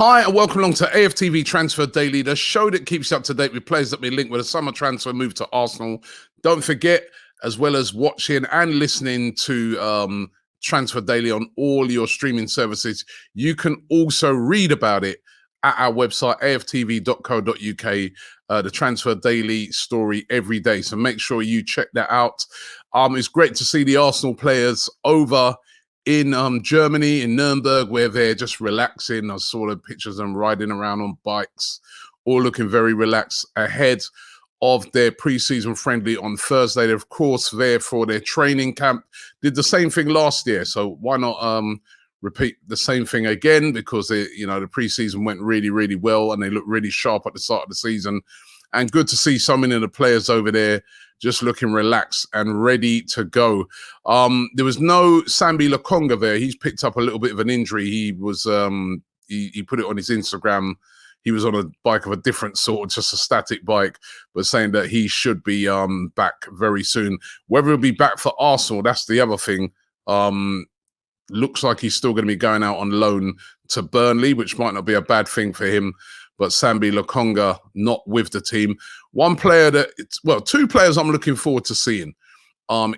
Hi and welcome along to AFTV Transfer Daily, the show that keeps you up to date with players that be linked with a summer transfer move to Arsenal. Don't forget, as well as watching and listening to Transfer Daily on all your streaming services, you can also read about it at our website, aftv.co.uk, the Transfer Daily story every day. So make sure you check that out. It's great to see the Arsenal players over in Germany, in Nuremberg, where they're just relaxing. I saw the pictures of them riding around on bikes, all looking very relaxed ahead of their pre-season friendly on Thursday. They're, of course, there for their training camp. Did the same thing last year, so why not repeat the same thing again? Because the pre-season went really, really well, and they looked really sharp at the start of the season. And good to see so many of the players over there just looking relaxed and ready to go. There was no Sambi Lokonga there. He's picked up a little bit of an injury. He was he put it on his Instagram. He was on a bike of a different sort, just a static bike, but saying that he should be back very soon. Whether he'll be back for Arsenal, that's the other thing. Looks like he's still going to be going out on loan to Burnley, which might not be a bad thing for him. But Sambi Lokonga not with the team. Two players I'm looking forward to seeing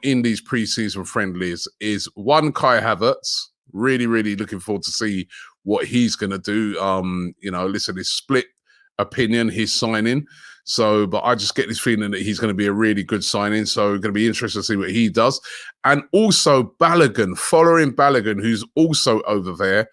in these pre-season friendlies is one, Kai Havertz. Really, really looking forward to see what he's going to do. Listen, his split opinion, his signing. But I just get this feeling that he's going to be a really good signing. So going to be interested to see what he does. And also Balogun, following Balogun, who's also over there.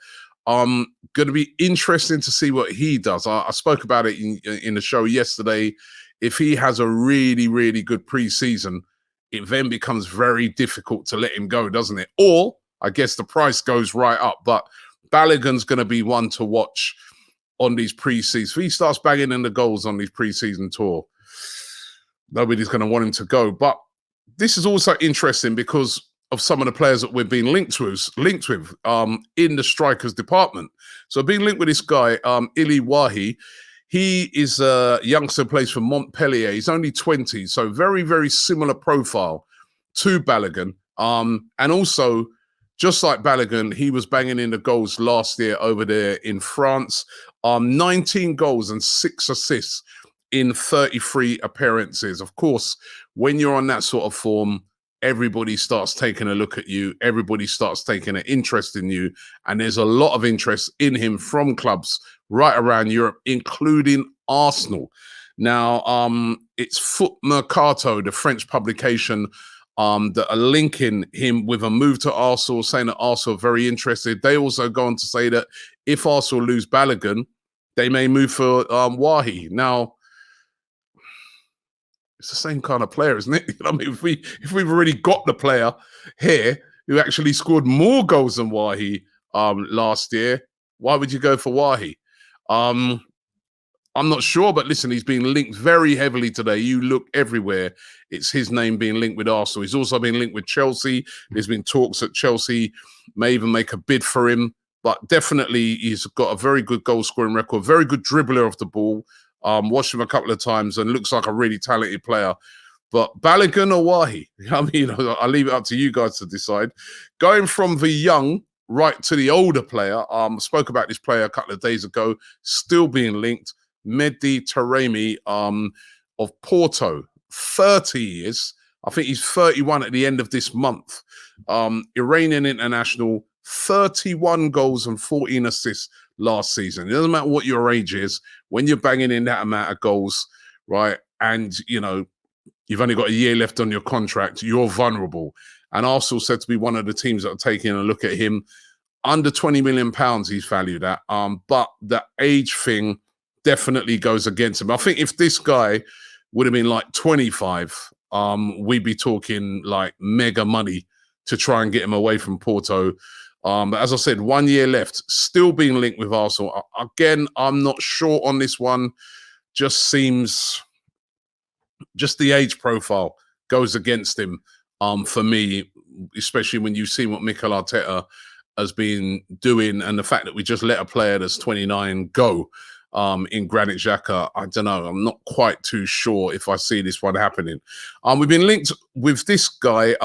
Going to be interesting to see what he does. I spoke about it in the show yesterday. If he has a really, really good pre-season, it then becomes very difficult to let him go, doesn't it? Or I guess the price goes right up. But Balogun's going to be one to watch on these pre-seasons. If he starts banging in the goals on these pre-season tour, nobody's going to want him to go. But this is also interesting because of some of the players that we've been linked with in the strikers department. So being linked with this guy, Wahi, he is a youngster who plays for Montpellier. He's only 20, so very, very similar profile to Balogun. And also, just like Balogun, he was banging in the goals last year over there in France. 19 goals and 6 assists in 33 appearances. Of course, when you're on that sort of form, everybody starts taking a look at you. Everybody starts taking an interest in you. And there's a lot of interest in him from clubs right around Europe, including Arsenal. Now, it's Foot Mercato, the French publication, that are linking him with a move to Arsenal, saying that Arsenal are very interested. They also go on to say that if Arsenal lose Balogun, they may move for Wahi. Now, it's the same kind of player, isn't it? I mean, if we've already got the player here who actually scored more goals than Wahi last year, why would you go for Wahi? I'm not sure, but listen, he's been linked very heavily today. You look everywhere, it's his name being linked with Arsenal. He's also been linked with Chelsea. There's been talks that Chelsea may even make a bid for him, but definitely he's got a very good goal scoring record, very good dribbler of the ball. Watched him a couple of times and looks like a really talented player. But Balogun or Wahi? I mean, I'll leave it up to you guys to decide. Going from the young right to the older player, I spoke about this player a couple of days ago, still being linked. Mehdi Taremi of Porto, 30 years. I think he's 31 at the end of this month. Iranian international, 31 goals and 14 assists last season. It doesn't matter what your age is, when you're banging in that amount of goals, right? And, you've only got a year left on your contract, you're vulnerable. And Arsenal said to be one of the teams that are taking a look at him. Under £20 million he's valued at. But the age thing definitely goes against him. I think if this guy would have been like 25, we'd be talking like mega money to try and get him away from Porto. But as I said, 1 year left, still being linked with Arsenal. Again, I'm not sure on this one. Just seems, just the age profile goes against him for me, especially when you see what Mikel Arteta has been doing and the fact that we just let a player that's 29 go in Granit Xhaka. I don't know. I'm not quite too sure if I see this one happening. We've been linked with this guy.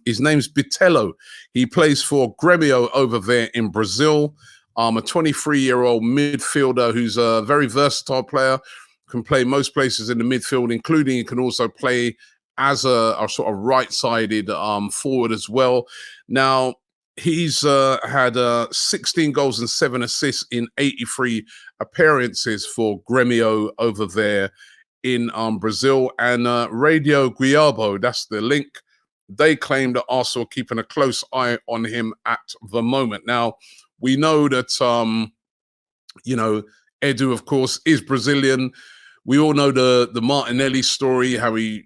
His name's Bitello. He plays for Grêmio over there in Brazil. A 23-year-old midfielder who's a very versatile player, can play most places in the midfield, including he can also play as a sort of right-sided forward as well. Now, he's had 16 goals and 7 assists in 83 appearances for Grêmio over there in Brazil. And Radio Guiabo, that's the link, they claim that Arsenal are keeping a close eye on him at the moment. Now, we know that, Edu, of course, is Brazilian. We all know the Martinelli story, how he,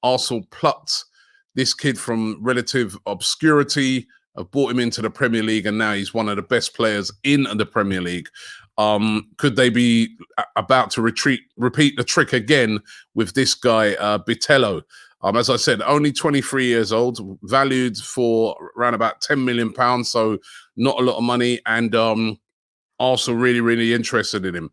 Arsenal plucked this kid from relative obscurity, brought him into the Premier League, and now he's one of the best players in the Premier League. Could they be about to repeat the trick again with this guy, Bitello? As I said, only 23 years old, valued for around about £10 million, so not a lot of money, and Arsenal really, really interested in him.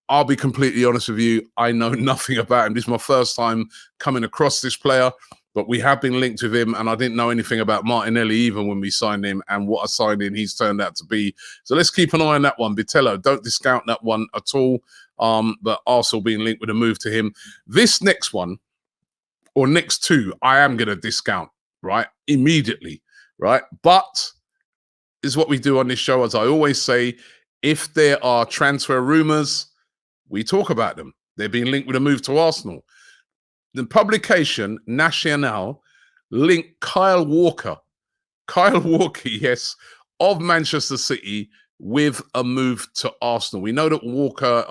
I'll be completely honest with you, I know nothing about him. This is my first time coming across this player, but we have been linked with him, and I didn't know anything about Martinelli even when we signed him, and what a signing he's turned out to be. So let's keep an eye on that one. Bitello, don't discount that one at all, but Arsenal being linked with a move to him. This next one, or next two, I am going to discount, right, immediately, right? But this is what we do on this show. As I always say, if there are transfer rumours, we talk about them. They're being linked with a move to Arsenal. The publication, Nacional, linked Kyle Walker, yes, of Manchester City with a move to Arsenal. We know that Walker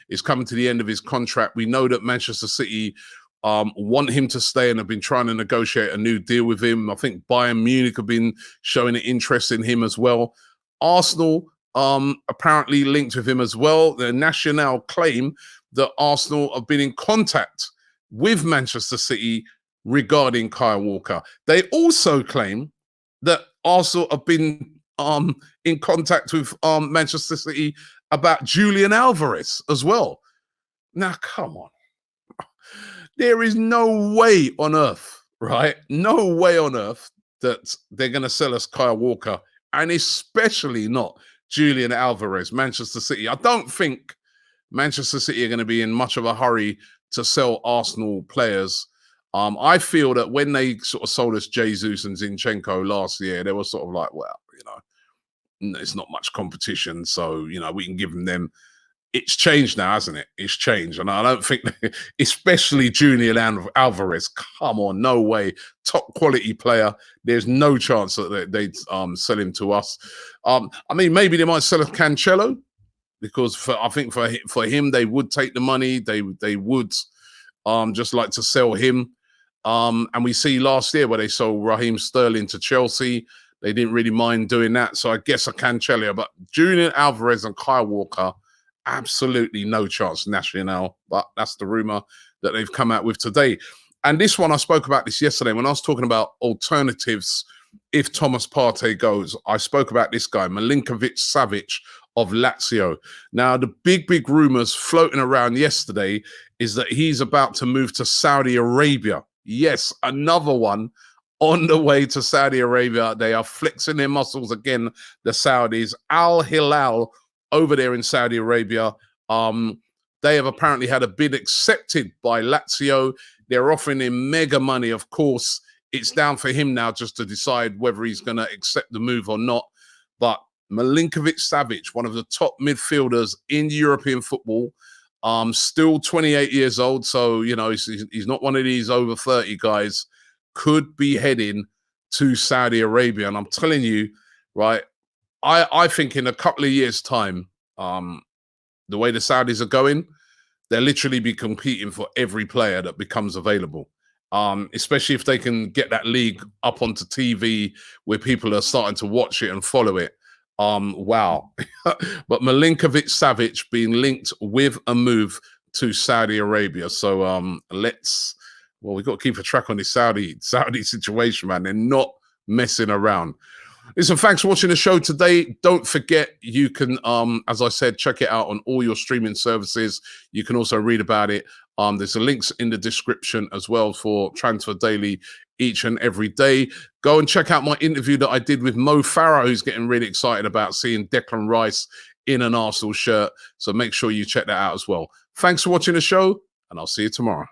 is coming to the end of his contract. We know that Manchester City want him to stay and have been trying to negotiate a new deal with him. I think Bayern Munich have been showing an interest in him as well. Arsenal apparently linked with him as well. The Nacional claim that Arsenal have been in contact with Manchester City regarding Kyle Walker. They also claim that Arsenal have been in contact with Manchester City about Julian Alvarez as well. Now, come on. There is no way on earth, right? No way on earth that they're going to sell us Kyle Walker, and especially not Julian Alvarez, Manchester City. I don't think Manchester City are going to be in much of a hurry to sell Arsenal players. I feel that when they sort of sold us Jesus and Zinchenko last year, they were sort of like, well, it's not much competition, so, we can give them. It's changed now, hasn't it? It's changed. And I don't think, especially Julian Alvarez, come on, no way. Top quality player. There's no chance that they'd sell him to us. Maybe they might sell a Cancelo, because I think for him, they would take the money. They would just like to sell him. And we see last year where they sold Raheem Sterling to Chelsea. They didn't really mind doing that. So I guess a Cancelo. But Julian Alvarez and Kyle Walker, absolutely no chance, Nacional. But that's the rumor that they've come out with today. And this one, I spoke about this yesterday when I was talking about alternatives if Thomas Partey goes. I spoke about this guy, Milinkovic-Savic of Lazio. Now, the big rumors floating around yesterday is that he's about to move to Saudi Arabia. Yes, another one on the way to Saudi Arabia. They are flexing their muscles again, the Saudis. Al Hilal over there in Saudi Arabia. They have apparently had a bid accepted by Lazio. They're offering him mega money. Of course, it's down for him now just to decide whether he's going to accept the move or not. But Milinkovic-Savic, one of the top midfielders in European football, still 28 years old. So, he's not one of these over 30 guys, could be heading to Saudi Arabia. And I'm telling you, right, I think in a couple of years' time, the way the Saudis are going, they'll literally be competing for every player that becomes available, especially if they can get that league up onto TV where people are starting to watch it and follow it. Wow. But Milinkovic-Savic being linked with a move to Saudi Arabia. So we've got to keep a track on this Saudi situation, man. They're not messing around. Listen, thanks for watching the show today. Don't forget, you can, as I said, check it out on all your streaming services. You can also read about it There's the links in the description as well for Transfer Daily each and every day. Go and check out my interview that I did with Mo Farah, who's getting really excited about seeing Declan Rice in an Arsenal shirt. So make sure you check that out as well. Thanks for watching the show, and I'll see you tomorrow.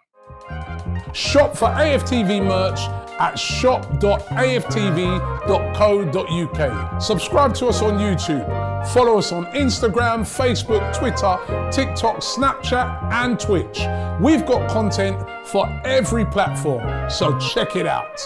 Shop for AFTV merch at shop.aftv.co.uk. Subscribe to us on YouTube. Follow us on Instagram, Facebook, Twitter, TikTok, Snapchat, and Twitch. We've got content for every platform, so check it out.